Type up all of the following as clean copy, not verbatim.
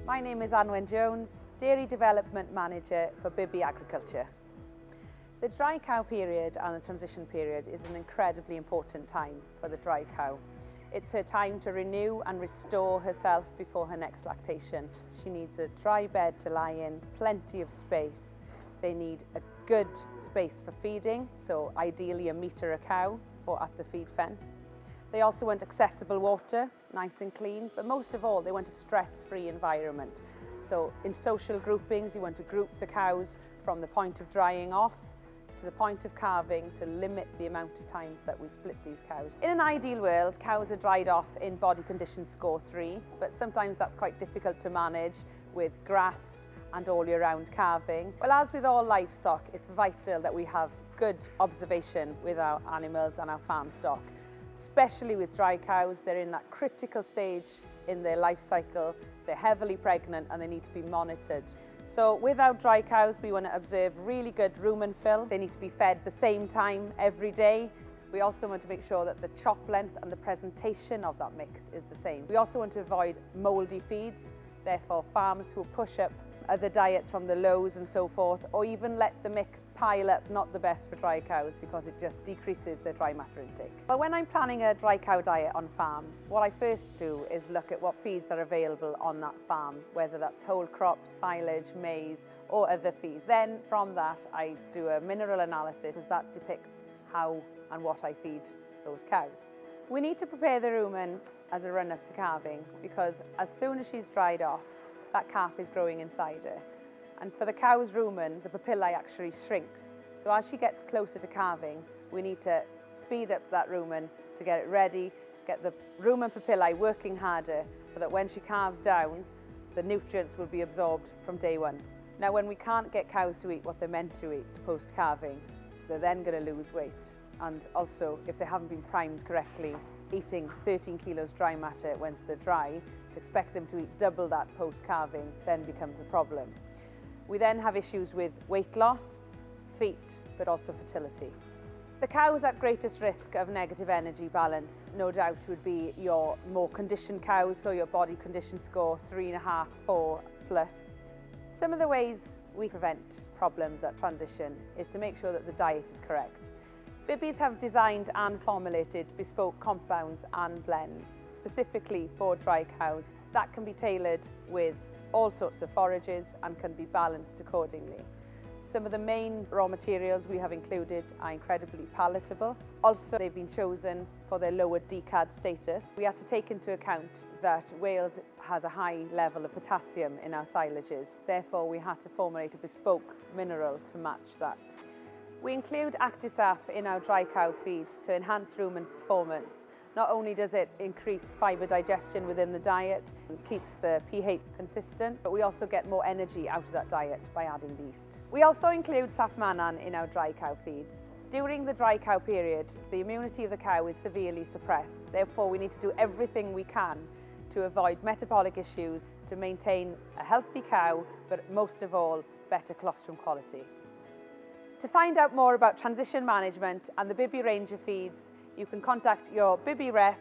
My name is Anwen Jones, Dairy Development Manager for Bibby Agriculture. The dry cow period and the transition period is an incredibly important time for the dry cow. It's her time to renew and restore herself before her next lactation. She needs a dry bed to lie in, plenty of space. They need a good space for feeding, so ideally a metre a cow at the feed fence. They also want accessible water, nice and clean, but most of all they want a stress-free environment. So in social groupings you want to group the cows from the point of drying off to the point of calving to limit the amount of times that we split these cows. In an ideal world, cows are dried off in body condition score 3, but sometimes that's quite difficult to manage with grass and all year round calving. Well, as with all livestock, it's vital that we have good observation with our animals and our farm stock. Especially with dry cows, they're in that critical stage in their life cycle, they're heavily pregnant and they need to be monitored. So with our dry cows, we want to observe really good rumen fill. They need to be fed the same time every day. We also want to make sure that the chop length and the presentation of that mix is the same. We also want to avoid mouldy feeds, therefore farms who push up other diets from the lows and so forth, or even let the mix pile up, not the best for dry cows because it just decreases their dry matter intake. But when I'm planning a dry cow diet on farm, what I first do is look at what feeds are available on that farm, whether that's whole crop, silage, maize or other feeds. Then from that I do a mineral analysis because that depicts how and what I feed those cows. We need to prepare the rumen as a run-up to calving because as soon as she's dried off, that calf is growing inside her. And for the cow's rumen, the papillae actually shrinks. So as she gets closer to calving, we need to speed up that rumen to get it ready, get the rumen papillae working harder so that when she calves down, the nutrients will be absorbed from day one. Now, when we can't get cows to eat what they're meant to eat post-calving, they're then going to lose weight. And also, if they haven't been primed correctly, eating 13 kilos dry matter once they're dry, to expect them to eat double that post-calving then becomes a problem. We then have issues with weight loss, feet, but also fertility. The cows at greatest risk of negative energy balance, no doubt, would be your more conditioned cows, so your body condition score 3.5, 4 plus. Some of the ways we prevent problems at transition is to make sure that the diet is correct. Bibbies have designed and formulated bespoke compounds and blends specifically for dry cows that can be tailored with all sorts of forages and can be balanced accordingly. Some of the main raw materials we have included are incredibly palatable. Also, they've been chosen for their lower DCAD status. We had to take into account that Wales has a high level of potassium in our silages. Therefore, we had to formulate a bespoke mineral to match that. We include Actisaf in our dry cow feeds to enhance rumen performance. Not only does it increase fibre digestion within the diet and keeps the pH consistent, but we also get more energy out of that diet by adding yeast. We also include Safmanan in our dry cow feeds. During the dry cow period, the immunity of the cow is severely suppressed. Therefore, we need to do everything we can to avoid metabolic issues, to maintain a healthy cow, but most of all, better colostrum quality. To find out more about transition management and the Bibby range of feeds, you can contact your Bibby rep,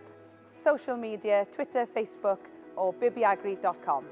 social media, Twitter, Facebook or bibbyagri.com.